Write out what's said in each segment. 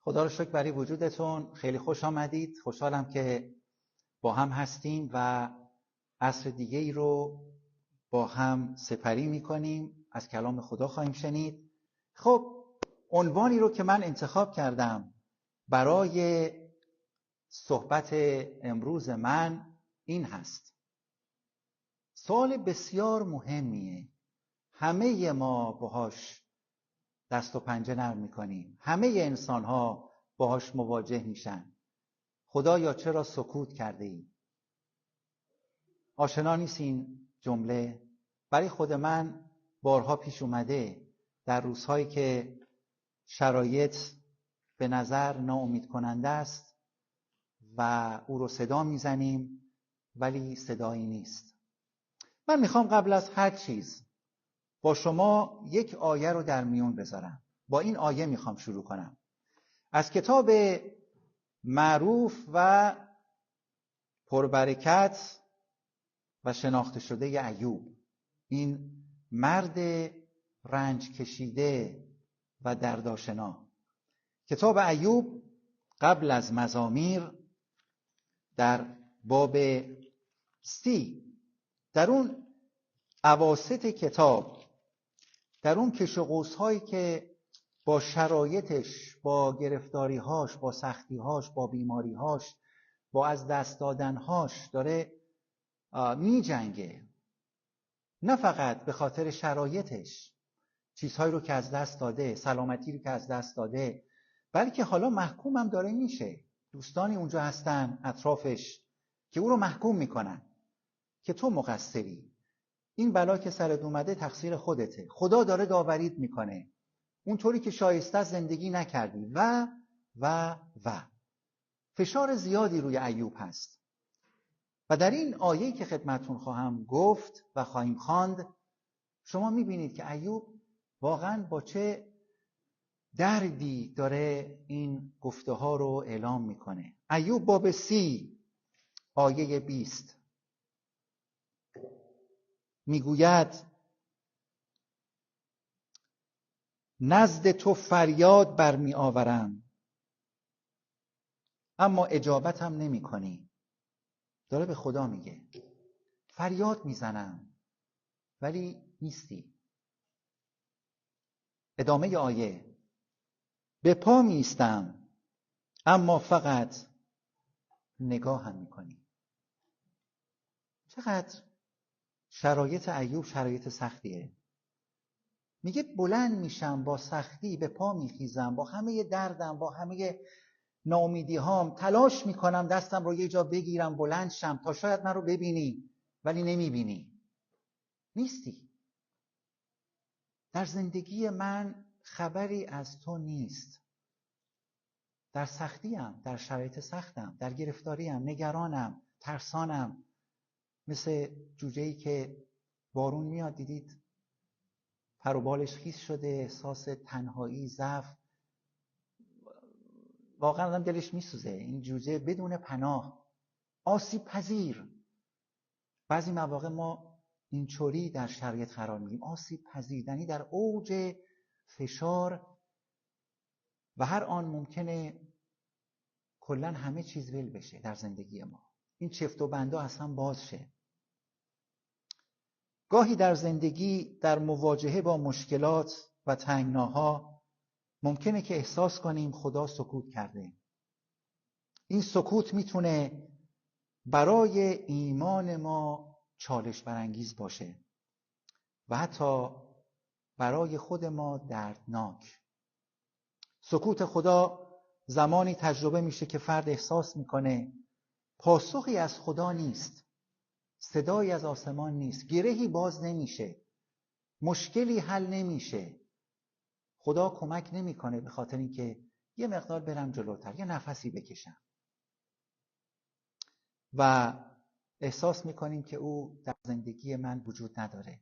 خدا رو شکر برای وجودتون. خیلی خوش آمدید. خوشحالم که با هم هستیم و عصر دیگه ای رو با هم سپری میکنیم. از کلام خدا خواهیم شنید. خب عنوانی رو که من انتخاب کردم برای صحبت امروز من این هست. سوال بسیار مهمیه. همه ما باهاش دست و پنجه نرم میکنیم. همه انسان ها باهاش مواجه میشن. خدایا چرا سکوت کرده ای؟ آشنا نیست این جمله؟ برای خود من بارها پیش اومده در روزهایی که شرایط به نظر ناامید کننده است و او رو صدا میزنیم ولی صدایی نیست. من میخوام قبل از هر چیز با شما یک آیه رو در میون بذارم. با این آیه میخوام شروع کنم. از کتاب معروف و پربرکت و شناخته شده ایوب. این مرد رنج کشیده و دردآشنا. کتاب ایوب قبل از مزامیر در باب 30 در اون اواسط کتاب، در اون کش و قوس‌هایی که با شرایطش، با گرفتاری‌هاش، با سختی‌هاش، با بیماری‌هاش، با از دست دادن‌هاش داره می جنگه. نه فقط به خاطر شرایطش، چیزهایی رو که از دست داده، سلامتی رو که از دست داده، بلکه حالا محکوم هم داره میشه. دوستانی اونجا هستن اطرافش که او رو محکوم میکنن که تو مقصری، این بلا که سرت اومده تقصیر خودته، خدا داره داوریت میکنه، اونطوری که شایسته زندگی نکردی و فشار زیادی روی ایوب هست. و در این آیه‌ای که خدمتون خواهم گفت و خواهیم خواند، شما میبینید که ایوب واقعا با چه دردی داره این گفته ها رو اعلام میکنه. ایوب باب 30 آیه 20 میگوید: نزد تو فریاد برمی آورم اما اجابتم نمی کنی. داره به خدا میگه فریاد میزنم ولی نیستی. ادامه آیه: به پا میستم اما فقط نگاهم میکنی. چقدر شرایط ایوب شرایط سختیه. میگه بلند میشم با سختی، به پا میخیزم با همه دردم، با همه ناامیدی هام، تلاش میکنم دستم رو یه جا بگیرم بلند شم تا شاید من رو ببینی، ولی نمیبینی، نیستی. در زندگی من خبری از تو نیست. در سختیم، در شرایط سختم، در گرفتاریم، نگرانم، ترسانم، مثل جوجه‌ای که بارون میاد، دیدید پر و بالش خیس شده، احساس تنهایی، ضعف، واقعا آدم دلش میسوزه. این جوجه بدون پناه، آسیب پذیر. بعضی مواقع ما اینطوری در شرایط قرار میگیریم، آسیب پذیر، یعنی در اوج فشار و هر آن ممکنه کلا همه چیز ول بشه در زندگی ما. این چفت و بندا اصلا باز شه. گاهی در زندگی در مواجهه با مشکلات و تنگناها ممکنه که احساس کنیم خدا سکوت کرده. این سکوت میتونه برای ایمان ما چالش برانگیز باشه و حتی برای خود ما دردناک. سکوت خدا زمانی تجربه میشه که فرد احساس میکنه پاسخی از خدا نیست، صدایی از آسمان نیست، گرهی باز نمیشه، مشکلی حل نمیشه، خدا کمک نمیکنه به خاطر اینکه یه مقدار برم جلوتر، یه نفسی بکشم. و احساس میکنیم که او در زندگی من وجود نداره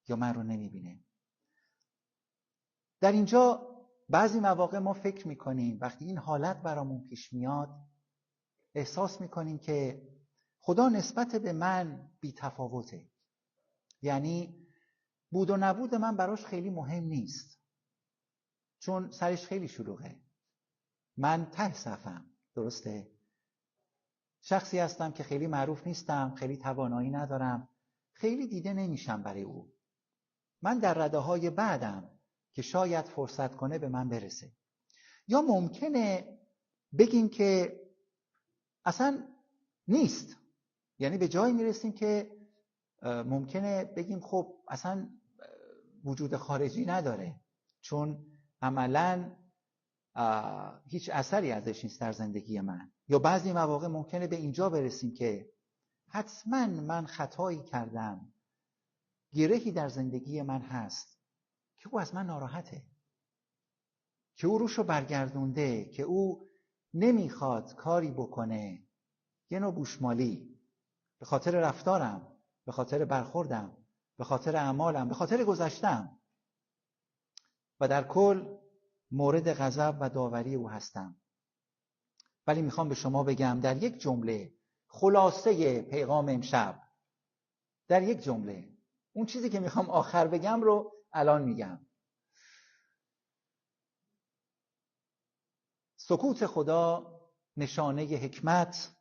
یا من رو نمیبینه. در اینجا بعضی مواقع ما فکر میکنیم وقتی این حالت برامون پیش میاد، احساس میکنیم که خدا نسبت به من بی تفاوته. یعنی بود و نبود من براش خیلی مهم نیست، چون سرش خیلی شلوغه. من ته صفم، درسته؟ شخصی هستم که خیلی معروف نیستم، خیلی توانایی ندارم، خیلی دیده نمیشم برای او. من در رده‌های بعدم که شاید فرصت کنه به من برسه. یا ممکنه بگیم که اصلا نیست، یعنی به جایی میرسیم که ممکنه بگیم خب اصلا وجود خارجی نداره، چون عملاً هیچ اثری ازش نیست در زندگی من. یا بعضی مواقع ممکنه به اینجا برسیم که حتما من خطایی کردم، گرهی در زندگی من هست که او از من ناراحته، که او روشو برگردونده، که او نمیخواد کاری بکنه، یه نوع گوشمالی به خاطر رفتارم، به خاطر برخوردم، به خاطر اعمالم، به خاطر گذشتم، و در کل مورد غضب و داوری او هستم. ولی میخوام به شما بگم در یک جمله، خلاصه پیغام امشب، در یک جمله، اون چیزی که میخوام آخر بگم رو الان میگم. سکوت خدا نشانه حکمت،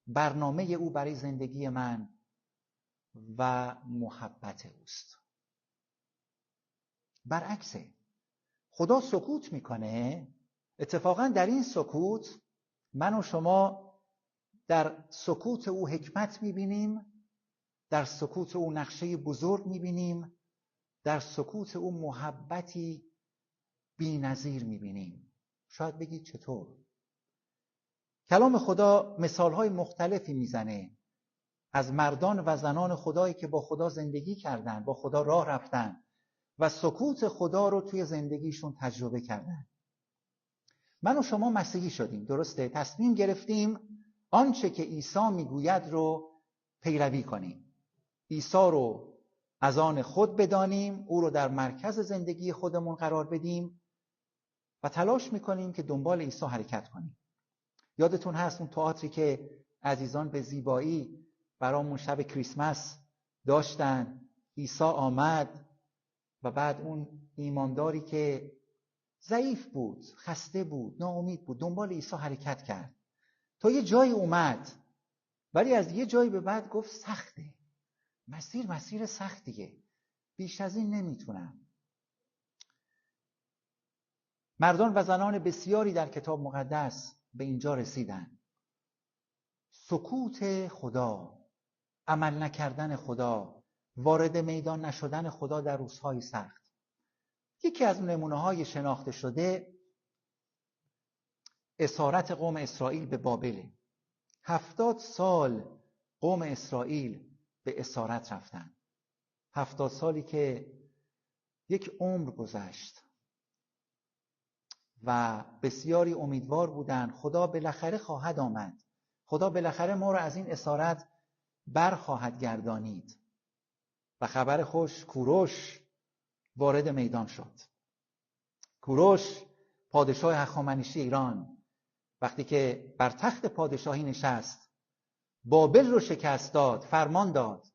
برنامه او برای زندگی من و محبت اوست. برعکسه، خدا سکوت میکنه. اتفاقا در این سکوت من و شما در سکوت او حکمت میبینیم، در سکوت او نقشه بزرگ میبینیم، در سکوت او محبتی بی‌نظیر میبینیم. شاید بگید چطور؟ کلام خدا مثالهای مختلفی میزنه از مردان و زنان خدایی که با خدا زندگی کردن، با خدا راه رفتن و سکوت خدا رو توی زندگیشون تجربه کردن. من و شما مسیحی شدیم، درسته؟ تصمیم گرفتیم آنچه که عیسی میگوید رو پیروی کنیم. عیسی رو از آن خود بدانیم، او رو در مرکز زندگی خودمون قرار بدیم و تلاش میکنیم که دنبال عیسی حرکت کنیم. یادتون هست اون تئاتری که عزیزان به زیبایی برامون شب کریسمس داشتن؟ عیسی آمد و بعد اون ایمانداری که ضعیف بود، خسته بود، ناامید بود، دنبال عیسی حرکت کرد تا یه جایی اومد، ولی از یه جایی به بعد گفت سخته، مسیر سختیه، بیش از این نمیتونم. مردان و زنان بسیاری در کتاب مقدس به اینجا رسیدن. سکوت خدا، عمل نکردن خدا، وارد میدان نشدن خدا در روزهای سخت. یکی از نمونه‌های شناخته شده اسارت قوم اسرائیل به بابل. 70 سال قوم اسرائیل به اسارت رفتن. 70 سالی که یک عمر گذشت و بسیاری امیدوار بودن خدا بالاخره خواهد آمد، خدا بالاخره ما رو از این اسارت برخواهد گردانید. و خبر خوش، کوروش وارد میدان شد. کوروش پادشاه هخامنشی ایران وقتی که بر تخت پادشاهی نشست، بابل رو شکست داد، فرمان داد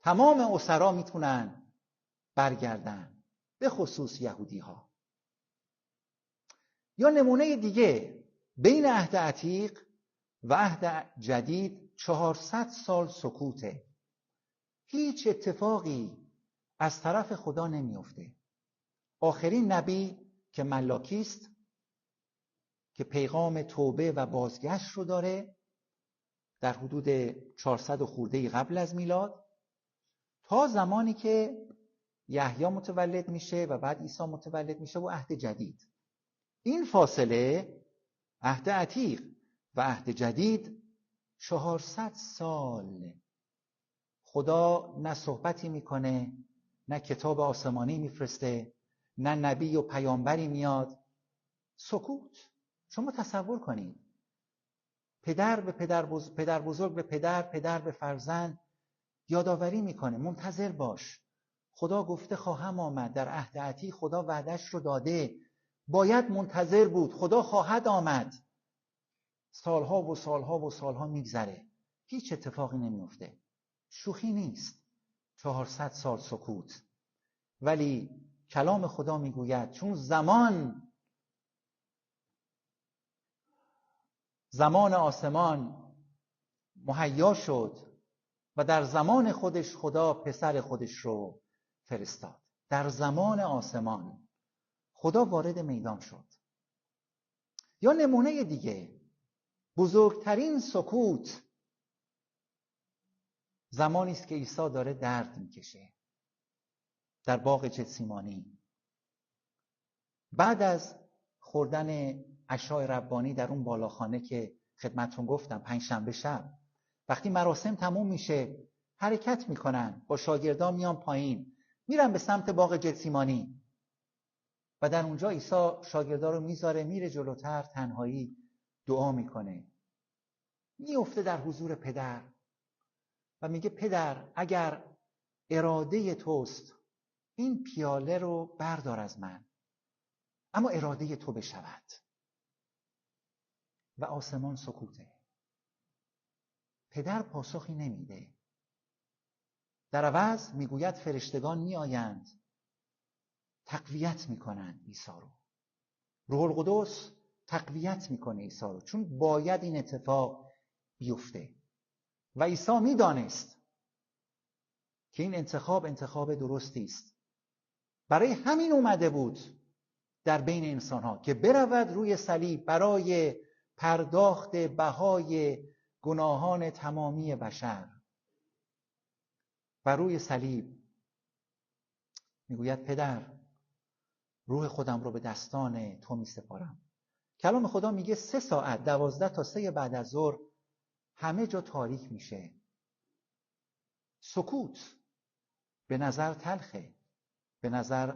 تمام اسرا میتونن برگردن، به خصوص یهودی ها. یا نمونه دیگه، بین عهد عتیق و عهد جدید 400 سال سکوته. هیچ اتفاقی از طرف خدا نمیفته. آخرین نبی که ملاکی است که پیغام توبه و بازگشت رو داره، در حدود 400 و خورده قبل از میلاد، تا زمانی که یحیی متولد میشه و بعد عیسی متولد میشه و عهد جدید. این فاصله، عهد عتیق و عهد جدید، 400 سال. خدا نه صحبتی میکنه، نه کتاب آسمانی میفرسته، نه نبی و پیامبری میاد. سکوت. شما تصور کنید، پدر به پدر بزرگ به پدر به فرزند یادآوری میکنه منتظر باش، خدا گفته خواهم آمد. در عهد عتیق خدا وعدش رو داده، باید منتظر بود، خدا خواهد آمد. سالها و سالها و سالها میگذره، هیچ اتفاقی نمیفته. شوخی نیست 400 سال سکوت. ولی کلام خدا میگوید چون زمان زمان آسمان مهیا شد و در زمان خودش خدا پسر خودش رو فرستاد. در زمان آسمان خدا وارد میدان شد. یا نمونه دیگه، بزرگترین سکوت زمانی است که عیسی داره درد میکشه در باغ گتسیمانی. بعد از خوردن عشای ربانی در اون بالاخانه که خدمتتون گفتم پنجشنبه شب، وقتی مراسم تموم میشه حرکت میکنن با شاگردان، میان پایین، میرن به سمت باغ گتسیمانی و در اونجا عیسی شاگردان رو میذاره، میره جلوتر، تنهایی دعا میکنه، میفته در حضور پدر و میگه پدر اگر اراده توست این پیاله رو بردار از من، اما اراده تو بشود. و آسمان سکوته. پدر پاسخی نمیده. در عوض میگوید فرشتگان میآیند تقویت میکنند عیسی رو. روح القدس تقویت میکنه عیسی رو، چون باید این اتفاق بیفته. و عیسی میدانست که این انتخاب درستی است. برای همین اومده بود در بین انسانها که برود روی صلیب برای پرداخت بهای گناهان تمامی بشر. و روی صلیب میگوید پدر روح خودم رو به دستان تو میسپارم. کلام خدا میگه 3 ساعت 12 تا 3 بعد از ظهر همه جا تاریک میشه. سکوت به نظر تلخه، به نظر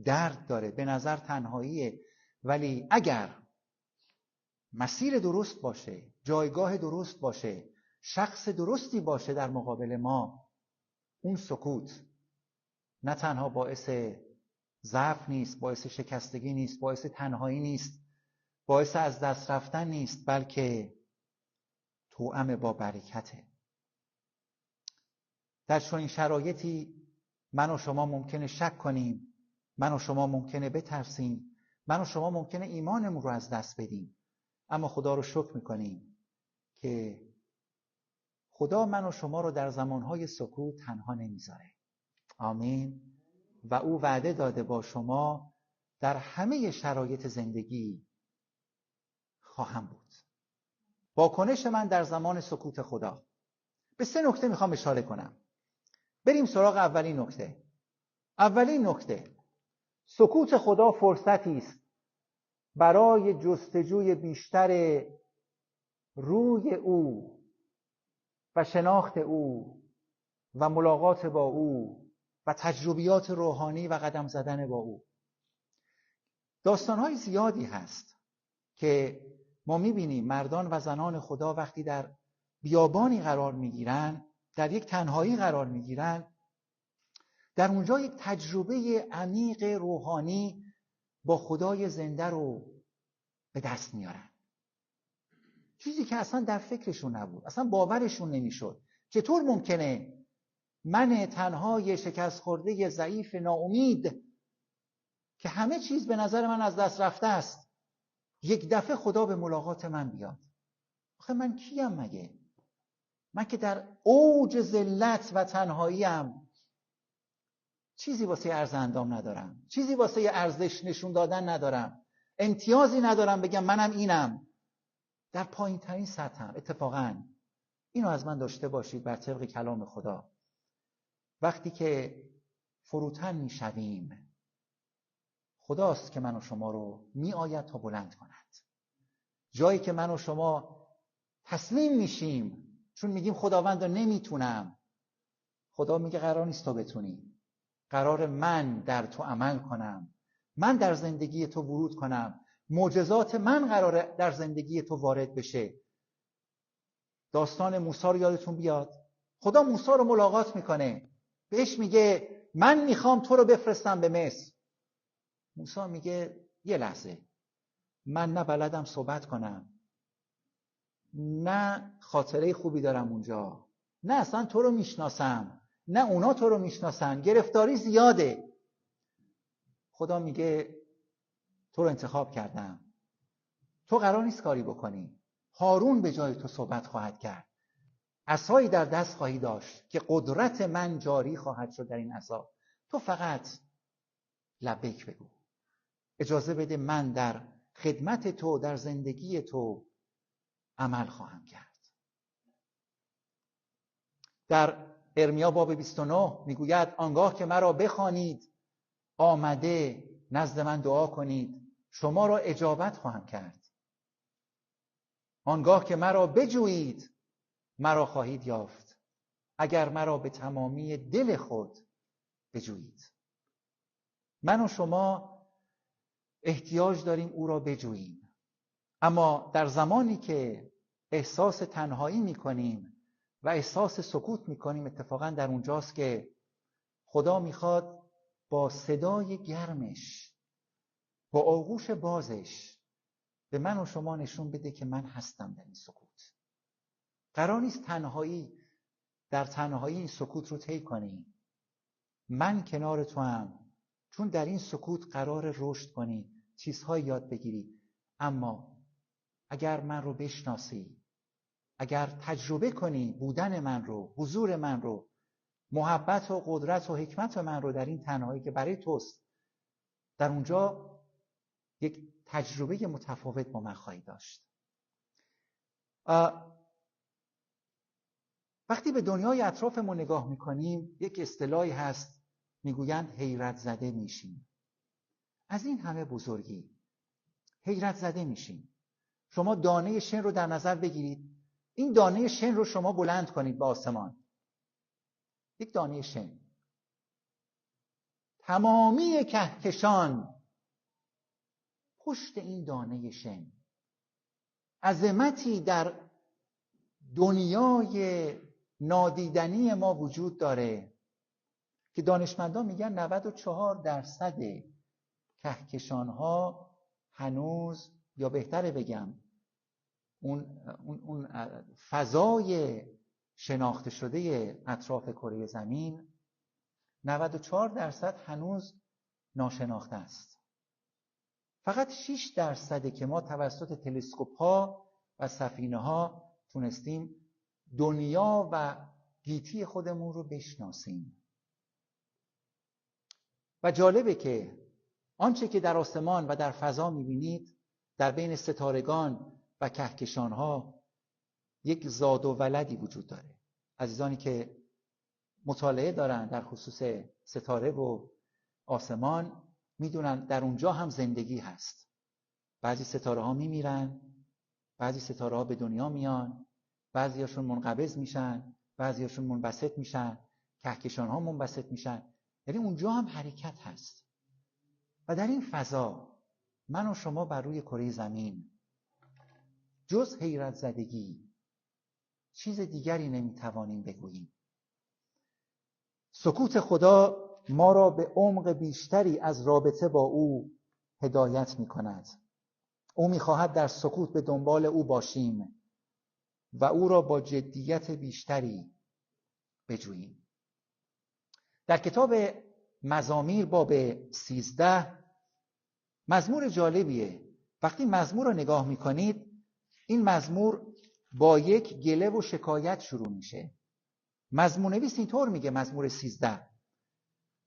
درد داره، به نظر تنهاییه، ولی اگر مسیر درست باشه، جایگاه درست باشه، شخص درستی باشه در مقابل ما، اون سکوت نه تنها باعث ضعف نیست، باعث شکستگی نیست، باعث تنهایی نیست، باعث از دست رفتن نیست، بلکه توأم با برکته. در چنین شرایطی من و شما ممکنه شک کنیم، من و شما ممکنه بترسیم، من و شما ممکنه ایمانمون رو از دست بدیم، اما خدا رو شکر میکنیم که خدا من و شما رو در زمانهای سکوت تنها نمیذاره. آمین. و او وعده داده با شما در همه شرایط زندگی خواهم بود. واکنش من در زمان سکوت خدا. به 3 نکته میخوام اشاره کنم. بریم سراغ اولین نکته. اولین نکته، سکوت خدا فرصتی است برای جستجوی بیشتر روی او و شناخت او و ملاقات با او و تجربیات روحانی و قدم زدن با او. داستان‌های زیادی هست که ما می‌بینیم مردان و زنان خدا وقتی در بیابانی قرار می‌گیرن، در یک تنهایی قرار می‌گیرن، در اونجا یک تجربه عمیق روحانی با خدای زنده رو به دست میارن. چیزی که اصلا در فکرشون نبود، اصلا باورشون نمیشد. چطور ممکنه من تنهای شکست خورده ضعیف ناامید که همه چیز به نظر من از دست رفته است، یک دفعه خدا به ملاقات من بیاد؟ آخه من کیم مگه؟ من که در اوج ذلت و تنهاییم چیزی واسه ارز اندام ندارم، چیزی واسه ارزش نشون دادن ندارم، امتیازی ندارم بگم منم اینم، در پایین ترین سطحم. اتفاقا اینو از من داشته باشید بر طبق کلام خدا. وقتی که فروتن میشویم، خداست که من و شما رو میآید تا بلند کند. جایی که من و شما تسلیم میشیم چون میگیم خداوند نمیتونم، خدا میگه قرار نیست تو بتونی، قرار من در تو عمل کنم، من در زندگی تو ورود کنم، معجزات من قراره در زندگی تو وارد بشه. داستان موسی رو یادتون بیاد. خدا موسی رو ملاقات میکنه، بهش میگه من میخوام تو رو بفرستم به مصر. موسی میگه یه لحظه، من نه بلدم صحبت کنم، نه خاطره خوبی دارم اونجا، نه اصلا تو رو میشناسم، نه اونا تو رو میشناسن، گرفتاری زیاده. خدا میگه تو رو انتخاب کردم، تو قرار نیست کاری بکنی، هارون به جای تو صحبت خواهد کرد. عصایی در دست خواهی داشت که قدرت من جاری خواهد شد در این عصا. تو فقط لبیک بگو. اجازه بده من در خدمت تو، در زندگی تو عمل خواهم کرد. در ارمیا باب 29 میگوید آنگاه که مرا بخوانید آمده نزد من دعا کنید شما را اجابت خواهم کرد. آنگاه که مرا بجویید مرا خواهید یافت، اگر مرا به تمامی دل خود بجویید. من و شما احتیاج داریم او را بجوییم، اما در زمانی که احساس تنهایی میکنیم و احساس سکوت میکنیم، اتفاقا در اونجاست که خدا میخواد با صدای گرمش، با آغوش بازش به من و شما نشون بده که من هستم در این سکوت. قرار نیست در تنهایی این سکوت رو طی کنی. من کنار تو هم، چون در این سکوت قرار رشد کنی، چیزهای یاد بگیری. اما اگر من رو بشناسی، اگر تجربه کنی بودن من رو، حضور من رو، محبت و قدرت و حکمت من رو در این تنهایی که برای توست، در اونجا یک تجربه متفاوت با من خواهی داشت. وقتی به دنیای اطرافمون نگاه میکنیم، یک اصطلاحی هست میگویند حیرت زده میشیم. از این همه بزرگی حیرت زده میشیم. شما دانه شن رو در نظر بگیرید. این دانه شن رو شما بلند کنید به آسمان. یک دانه شن. تمامی کهکشان پشت این دانه شن. عظمتی در دنیای نادیدنی ما وجود داره که دانشمندان میگن 94% کهکشان‌ها هنوز، یا بهتره بگم اون فضای شناخته شده اطراف کره زمین، 94% هنوز ناشناخته است. فقط 6% که ما توسط تلسکوپ‌ها و سفینه‌ها تونستیم دنیا و گیتی خودمون رو بشناسیم. و جالبه که آنچه که در آسمان و در فضا می‌بینید، در بین ستارگان و کهکشان‌ها یک زاد و ولدی وجود داره. عزیزانی که مطالعه دارن در خصوص ستاره و آسمان میدونن در اونجا هم زندگی هست. بعضی ستاره ها میمیرن، بعضی ستاره ها به دنیا میان، بعضی هاشون منقبض میشن، بعضی هاشون منبسط میشن، کهکشان ها منبسط میشن. یعنی اونجا هم حرکت هست. و در این فضا من و شما بر روی کره زمین جز حیرت زدگی چیز دیگری نمیتوانیم بگوییم. سکوت خدا ما را به عمق بیشتری از رابطه با او هدایت می‌کند. او می‌خواهد در سکوت به دنبال او باشیم و او را با جدیت بیشتری بجوییم. در کتاب مزامیر باب 13 مزمور جالبیه. وقتی مزمور رو نگاه می‌کنید، این مزمور با یک گله و شکایت شروع میشه. مزمور نویس اینطور میگه، مزمور 13: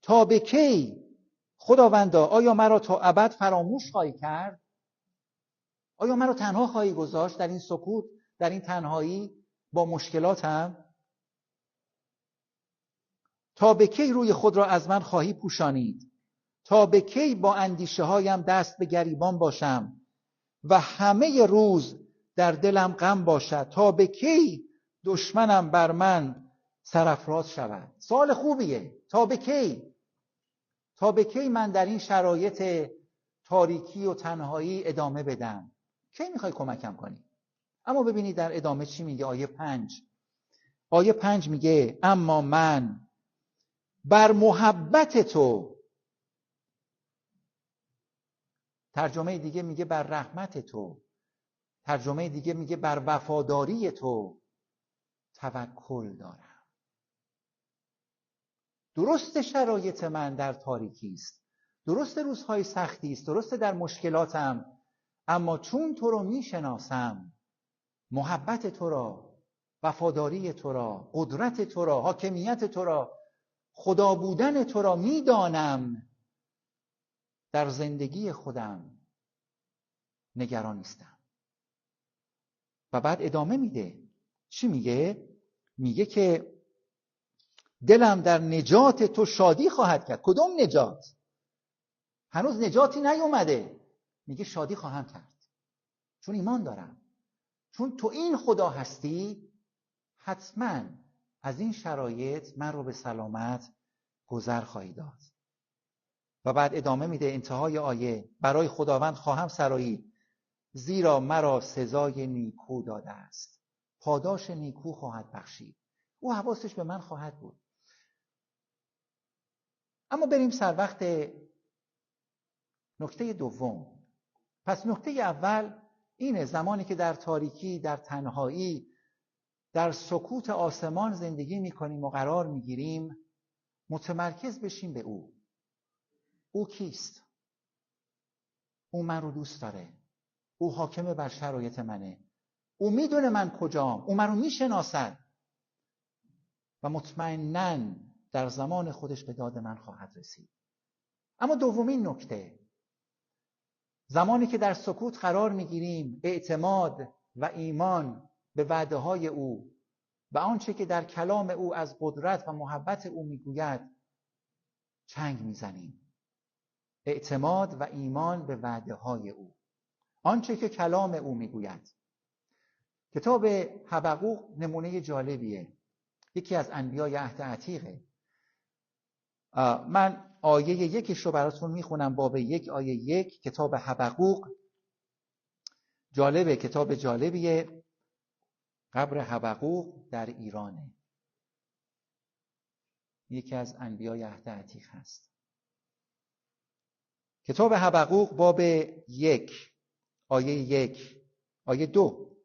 تا به کی خداوندا، آیا مرا تا ابد فراموش خواهی کرد؟ آیا مرا تنها خواهی گذاشت در این سکوت، در این تنهایی با مشکلاتم؟ تا به کی روی خود را از من خواهی پوشانید؟ تا به کی با اندیشه هایم دست به گریبان باشم و همه روز در دلم غم باشد؟ تا به کی دشمنم بر من سرافراز شود؟ سوال خوبیه. تا به کی؟ تا به کی من در این شرایط تاریکی و تنهایی ادامه بدم؟ کی میخوای کمکم کنی؟ اما ببینید در ادامه چی میگه. آیه 5 میگه اما من بر محبت تو، ترجمه دیگه میگه بر رحمت تو، ترجمه دیگه میگه بر وفاداری تو توکل دارم. درست شرایط من در تاریکی است، درست روزهای سختی است، درست در مشکلاتم، اما چون تو رو میشناسم محبت تو را، وفاداری تو را، قدرت تو را، حاکمیت تو را، خدا بودن تو را میدانم، در زندگی خودم نگران نیستم. و بعد ادامه میده. چی میگه؟ میگه که دلم در نجات تو شادی خواهد کرد. کدوم نجات؟ هنوز نجاتی نیومده. میگه شادی خواهم کرد، چون ایمان دارم، چون تو این خدا هستی، حتما از این شرایط من رو به سلامت گذر خواهی داد. و بعد ادامه میده انتهای آیه: برای خداوند خواهم سرایید، زیرا مرا سزای نیکو داده است، پاداش نیکو خواهد بخشید. او حواسش به من خواهد بود. اما بریم سر وقت نکته دوم. پس نکته اول اینه: زمانی که در تاریکی، در تنهایی، در سکوت آسمان زندگی میکنیم و قرار میگیریم، متمرکز بشیم به او. او کیست؟ او من رو دوست داره. او حاکم بر شرایط منه. او میدونه من کجام. او من رو میشناسد و مطمئناً در زمان خودش به داد من خواهد رسید. اما دومین نکته، زمانی که در سکوت قرار میگیریم، اعتماد و ایمان به وعده های او و آنچه که در کلام او از قدرت و محبت او میگوید چنگ میزنیم. اعتماد و ایمان به وعده های او، آنچه که کلام او میگوید. کتاب حبقوق نمونه جالبیه. یکی از انبیای عهد عتیقه. من آیه 1 رو براتون میخونم. باب 1 آیه 1 کتاب حبقوق. جالبه، کتاب جالبیه. قبر حبقوق در ایرانه. یکی از انبیای عهد عتیق هست. کتاب حبقوق باب 1 آیه 1 آیه 2: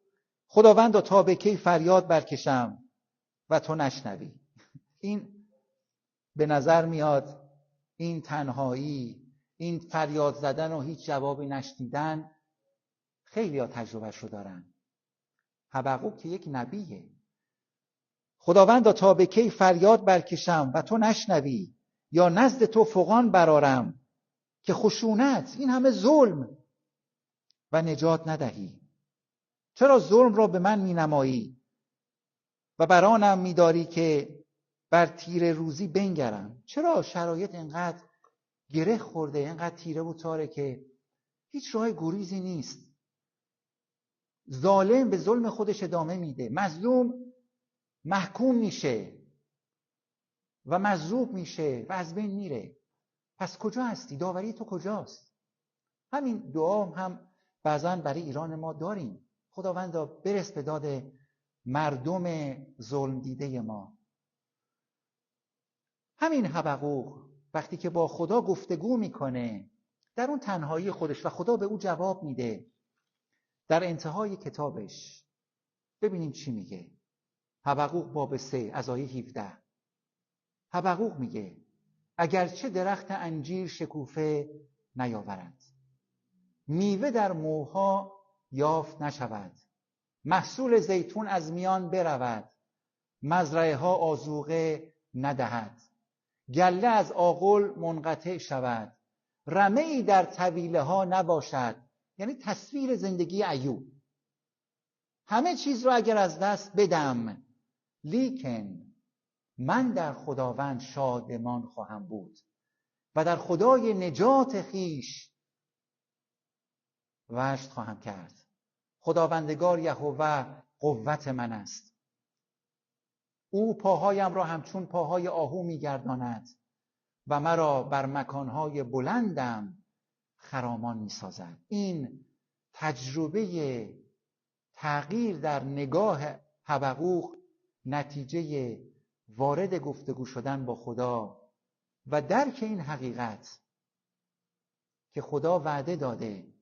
خداوندا تا به کی فریاد برکشم و تو نشنوی؟ این به نظر میاد این تنهایی، این فریاد زدن و هیچ جوابی نشنیدن خیلی ها تجربهش رو دارن. حبقوق که یک نبیه. خداوندا تا به کی فریاد برکشم و تو نشنوی؟ یا نزد تو فغان برارم که خشونت، این همه ظلم، و نجات ندهی؟ چرا ظلم را به من می نمایی و برانم می داری که بر تیر روزی بنگرم؟ چرا شرایط اینقدر گره خورده، اینقدر تیره و تاره که هیچ راه گریزی نیست؟ ظالم به ظلم خودش ادامه میده، مظلوم محکوم میشه و مضروب میشه و از بین میره. پس کجا هستی؟ داوری تو کجاست؟ همین دعا هم بعضا برای ایران ما داریم. خداوندا برس به داد مردم ظلم دیده ما. همین حبقوق وقتی که با خدا گفتگو میکنه در اون تنهایی خودش و خدا به او جواب میده، در انتهای کتابش ببینیم چی میگه. حبقوق باب 3 از آیه 17. حبقوق میگه: اگرچه درخت انجیر شکوفه نیاورد، میوه در موها یافت نشود، محصول زیتون از میان برود، مزرعه ها آذوقه ندهد، گله از آغل منقطع شود، رمه‌ای در طویله ها نباشد. یعنی تصویر زندگی ایوب. همه چیز را اگر از دست بدم، لیکن من در خداوند شادمان خواهم بود و در خدای نجات خیش وجد خواهم کرد. خداوندگار یهوه قوت من است. او پاهایم را همچون پاهای آهو می‌گرداند و مرا بر مکانهای بلندم خرامان می‌سازد. این تجربه تغییر در نگاه حبقوق نتیجه وارد گفتگو شدن با خدا و درک این حقیقت که خدا وعده داده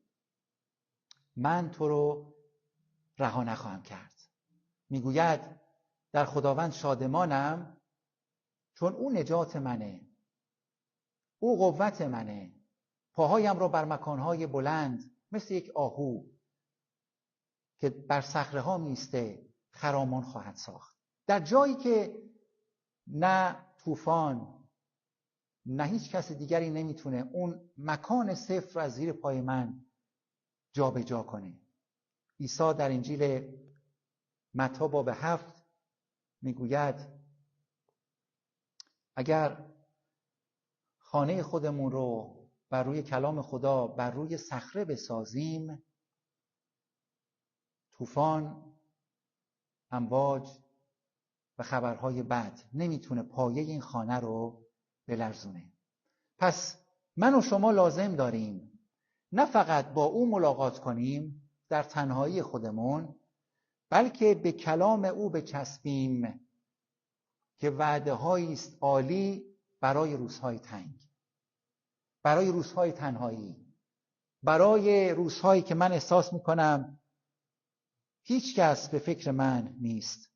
من تو رو رها نخواهم کرد. میگوید در خداوند شادمانم، چون او نجات منه، او قوت منه. پاهایم را بر مکانهای بلند مثل یک آهو که بر صخره‌ها میسته خرامان خواهد ساخت. در جایی که نه طوفان نه هیچ کس دیگری نمیتونه اون مکان صفر رو از زیر پای من جابجا کنه. عیسی در انجیل متی باب 7 میگوید اگر خانه خودمون رو بر روی کلام خدا بر روی صخره بسازیم، طوفان، امواج و خبرهای بد نمیتونه پایه این خانه رو بلرزونه. پس من و شما لازم داریم نه فقط با او ملاقات کنیم در تنهایی خودمون، بلکه به کلام او بچسبیم که وعده‌هایی است عالی برای روزهای تنگ، برای روزهای تنهایی، برای روزهایی که من احساس میکنم هیچ کس به فکر من نیست.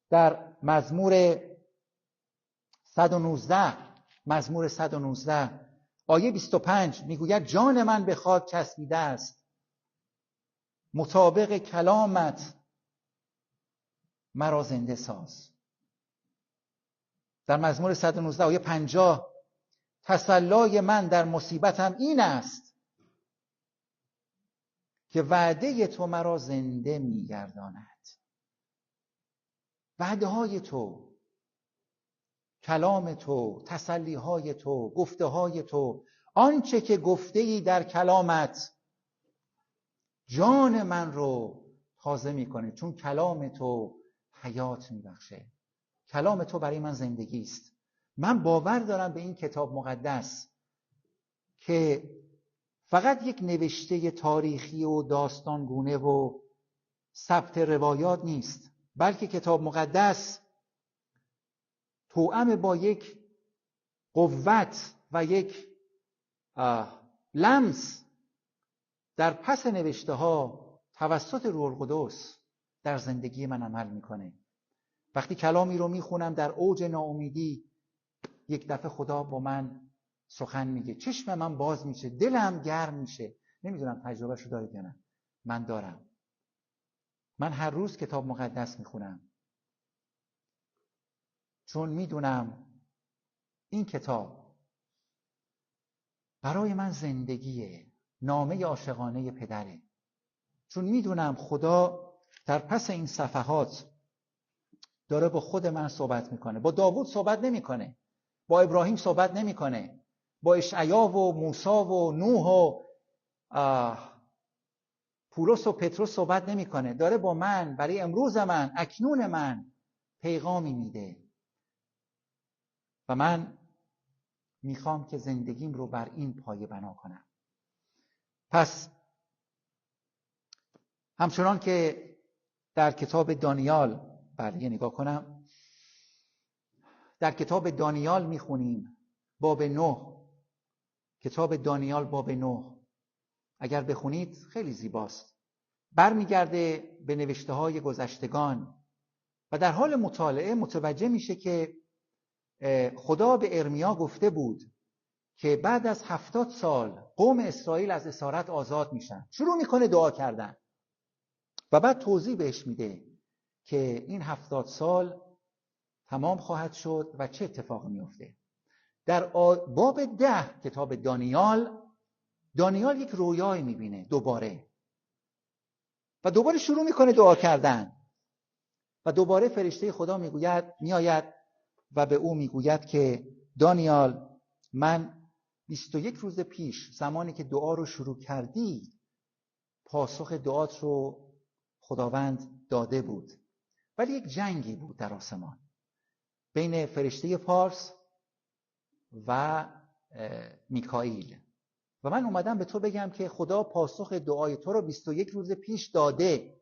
در مزمور 119 آیه 25 میگوید جان من به خاک چسبیده است، مطابق کلامت مرا زنده ساز. در مزمور 119 آیه 50 تسلای من در مصیبتم این است که وعده تو مرا زنده میگرداند. وعده های تو، کلام تو، تسلی های تو، گفته های تو، آنچه که گفته‌ای در کلامت جان من رو تازه میکنه، چون کلام تو حیات میبخشه. کلام تو برای من زندگی است. من باور دارم به این کتاب مقدس که فقط یک نوشته تاریخی و داستانگونه و ثبت روایات نیست، بلکه کتاب مقدس توأم با یک قوت و یک لمس در پس نوشته ها توسط روح القدس در زندگی من عمل میکنه. وقتی کلامی رو میخونم در اوج ناامیدی، یک دفعه خدا با من سخن میگه، چشم من باز میشه، دلم گرم میشه. نمیدونم تجربهشو دارید یا نه، من دارم. من هر روز کتاب مقدس میخونم چون میدونم این کتاب برای من زندگیه، نامه عاشقانه پدره. چون میدونم خدا در پس این صفحات داره با خود من صحبت میکنه. با داوود صحبت نمیکنه، با ابراهیم صحبت نمیکنه، با اشعیا و موسی و نوح و پولس و پتروس صحبت نمیکنه. داره با من، برای امروز من، اکنون من پیغامی میده و من میخوام که زندگیم رو بر این پایه بنا کنم. پس همچنان که در کتاب دانیال نگاه کنم، در کتاب دانیال میخونیم باب 9، کتاب دانیال باب 9 اگر بخونید خیلی زیباست. برمیگرده به نوشته های گذشتگان و در حال مطالعه متوجه میشه که خدا به ارمیا گفته بود که بعد از 70 سال قوم اسرائیل از اسارت آزاد میشن. شروع میکنه دعا کردن و بعد توضیح بهش میده که این 70 سال تمام خواهد شد و چه اتفاقی میفته. در باب 10 کتاب دانیال یک رویای میبینه و دوباره شروع میکنه دعا کردن و دوباره فرشته خدا میآید و به او میگوید که دانیال، من 21 روز پیش زمانی که دعا رو شروع کردی پاسخ دعات رو خداوند داده بود، ولی یک جنگی بود در آسمان بین فرشته پارس و میکائیل و من اومدم به تو بگم که خدا پاسخ دعای تو رو 21 روز پیش داده،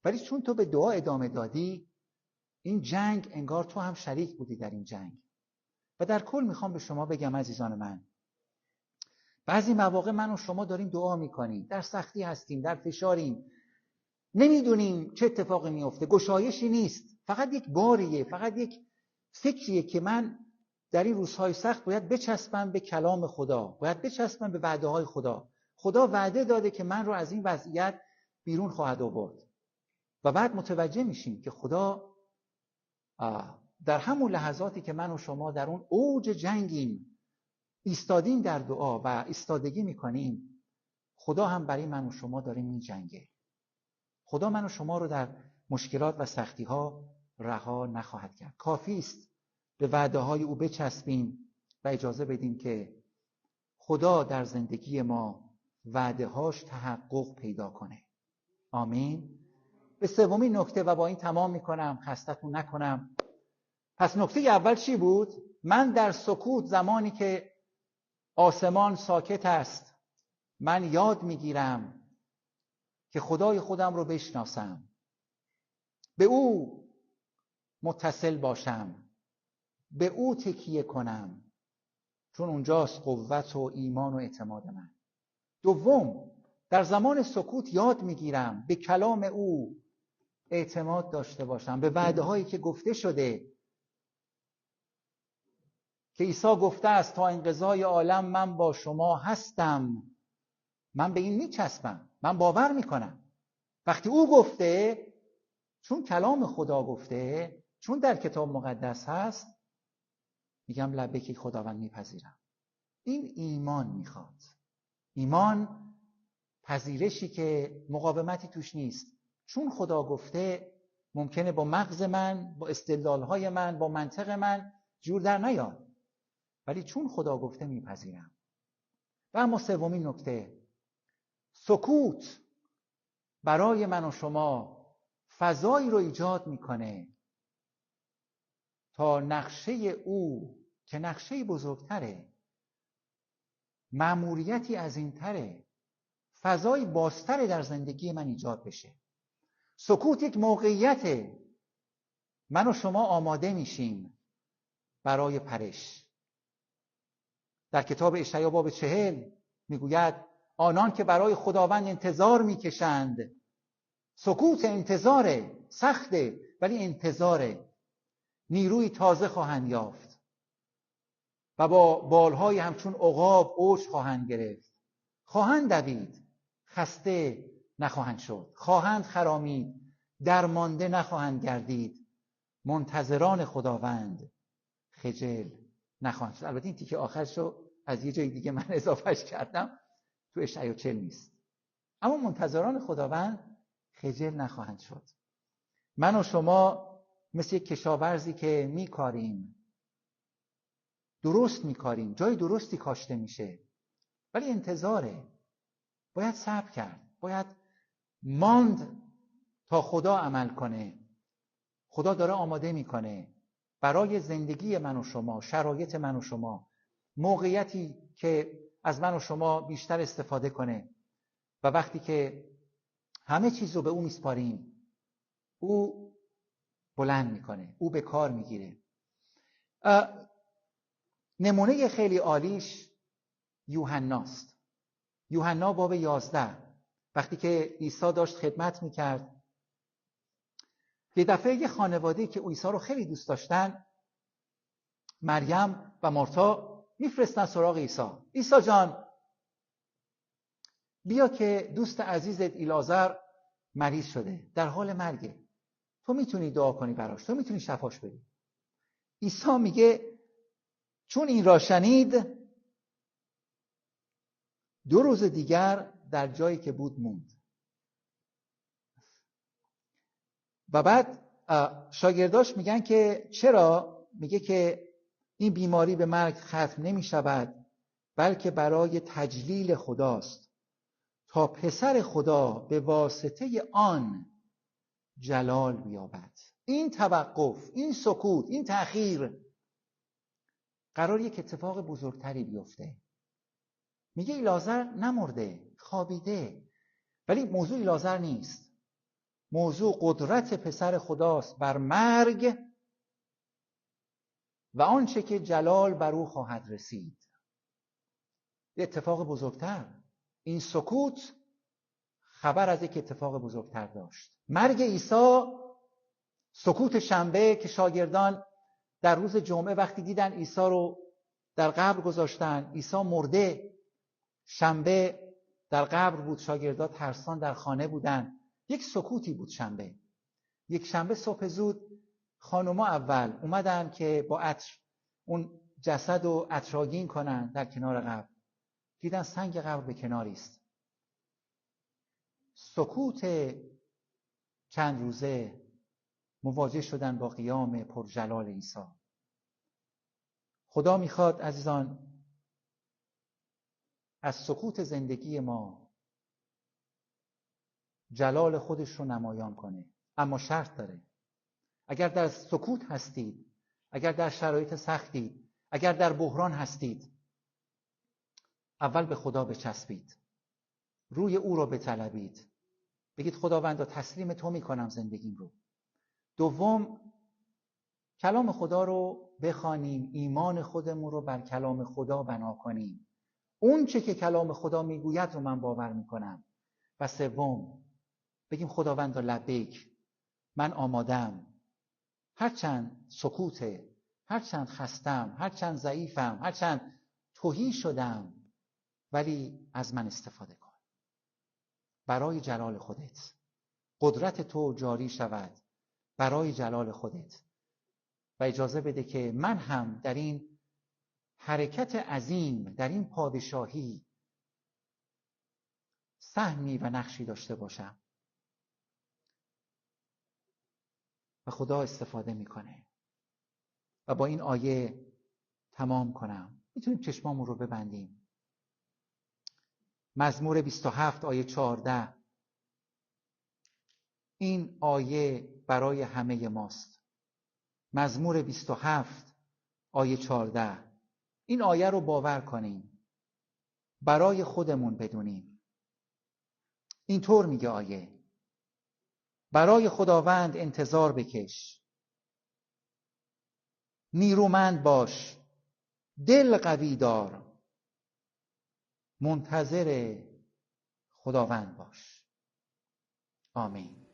ولی چون تو به دعا ادامه دادی این جنگ انگار تو هم شریک بودی در این جنگ. و در کل میخوام به شما بگم عزیزان من، بعضی مواقع من و شما داریم دعا میکنیم، در سختی هستیم، در فشاریم، نمیدونیم چه اتفاقی میفته، گشایشی نیست، فقط یک باریه، فقط یک فکریه که من در این روزهای سخت باید بچسبم به کلام خدا، باید بچسبم به وعده های خدا. خدا وعده داده که من رو از این وضعیت بیرون خواهد آورد. و بعد متوجه میشیم که خدا در همون لحظاتی که من و شما در اون اوج جنگیم، ایستادیم در دعا و ایستادگی میکنیم، خدا هم برای من و شما داره میجنگه. خدا من و شما رو در مشکلات و سختی ها رها نخواهد کرد. کافی است به وعده های او بچسبیم و اجازه بدیم که خدا در زندگی ما وعده هاش تحقق پیدا کنه. آمین. به سومین نکته و با این تمام میکنم، خستتون نکنم. پس نکته اول چی بود؟ من در سکوت، زمانی که آسمان ساکت است، من یاد میگیرم که خدای خودم رو بشناسم، به او متصل باشم، به او تکیه کنم، چون اونجاست قوت و ایمان و اعتماد من. دوم، در زمان سکوت یاد میگیرم به کلام او اعتماد داشته باشم، به وعده هایی که گفته شده، که عیسی گفته است تا انقضای عالم من با شما هستم. من به این میچسبم، من باور میکنم. وقتی او گفته، چون کلام خدا گفته، چون در کتاب مقدس هست، میگم لبیک خداوند میپذیرم. این ایمان میخواد. ایمان پذیرشی که مقاومتی توش نیست. چون خدا گفته، ممکنه با مغز من، با استدلالهای من، با منطق من جور در نیاد، ولی چون خدا گفته میپذیرم. و اما سومین نکته، سکوت برای من و شما فضایی رو ایجاد میکنه تا نقشه او که نقشه بزرگتره، مأموریتی عظیمتره، فضای بازتره در زندگی من ایجاد بشه. سکوت یک موقعیته. من و شما آماده میشیم برای پرش. در کتاب اشعیا باب 40 میگوید آنان که برای خداوند انتظار میکشند، سکوت انتظاره، سخته ولی انتظاره، نیروی تازه خواهند یافت و با بالهای همچون عقاب اوج خواهند گرفت، خواهند دوید، خسته نخواهند شد، خواهند خرامید، درمانده نخواهند گردید، منتظران خداوند خجل نخواهند شد. البته این تیکه آخرشو از یه جای دیگه من اضافهش کردم، تو اشعیا 40 نیست. اما منتظران خداوند خجل نخواهند شد. من و شما مثل یک کشاورزی که میکاریم، درست میکاریم، جای درستی کاشته میشه، ولی انتظاره، باید صبر کرد، باید ماند تا خدا عمل کنه. خدا داره آماده میکنه برای زندگی من و شما، شرایط من و شما، موقعیتی که از من و شما بیشتر استفاده کنه. و وقتی که همه چیز رو به او میسپاریم، او بلند میکنه، او به کار میگیره. نمونه خیلی عالیش یوحناست. یوحنا باب 11، وقتی که عیسی داشت خدمت میکرد، یه دفعه یه خانواده که عیسی رو خیلی دوست داشتن، مریم و مارتا، میفرستن سراغ عیسی. عیسی جان بیا که دوست عزیزت ایلازر مریض شده، در حال مرگه، تو میتونی دعا کنی براش، تو میتونی شفاش بدی. عیسی میگه چون این را شنید، 2 روز دیگر در جایی که بود موند. و بعد شاگرداش میگن که چرا؟ میگه که این بیماری به مرگ ختم نمی شود، بلکه برای تجلیل خداست، تا پسر خدا به واسطه آن جلال بیابد. این توقف، این سکوت، این تأخیر قرار یک اتفاق بزرگتری بیفته. میگه ایلازر نمرده، خوابیده، ولی موضوع ایلازر نیست. موضوع قدرت پسر خداست بر مرگ و آنچه که جلال بر او خواهد رسید. یه اتفاق بزرگتر. این سکوت خبر از یک اتفاق بزرگتر داشت. مرگ عیسی، سکوت شنبه که شاگردان در روز جمعه وقتی دیدن عیسی رو در قبر گذاشتن، عیسی مرده، شنبه در قبر بود، شاگردها ترسان در خانه بودن. یک سکوتی بود شنبه. یک شنبه صبح زود خانوما اول اومدن که با عطر اون جسد رو عطرآگین کنن در کنار قبر. دیدن سنگ قبر به کناری است. سکوت چند روزه مواجه شدن با قیام پرجلال عیسی. خدا میخواد عزیزان از سکوت زندگی ما جلال خودش رو نمایان کنه، اما شرط داره. اگر در سکوت هستید، اگر در شرایط سختید، اگر در بحران هستید، اول به خدا بچسبید، روی او رو بطلبید، بگید خداوندا تسلیم تو میکنم زندگیم رو. دوم، کلام خدا رو بخوانیم، ایمان خودمون رو بر کلام خدا بنا کنیم. اون چه که کلام خدا میگوید رو من باور میکنم. و سوم، بگیم خداوندا لبیک، من آمادم، هرچند سکوته، هرچند خستم، هرچند ضعیفم، هرچند تهی شدم، ولی از من استفاده کن برای جلال خودت. قدرت تو جاری شود برای جلال خودت و اجازه بده که من هم در این حرکت عظیم، در این پادشاهی سهمی و نقشی داشته باشم. و خدا استفاده میکنه. و با این آیه تمام کنم. میتونیم چشمامون رو ببندیم. مزمور 27 آیه 14. این آیه برای همه ماست. مزمور 27 آیه 14. این آیه رو باور کنیم، برای خودمون بدونیم. اینطور میگه آیه: برای خداوند انتظار بکش، نیرومند باش، دل قوی دار، منتظر خداوند باش. آمین.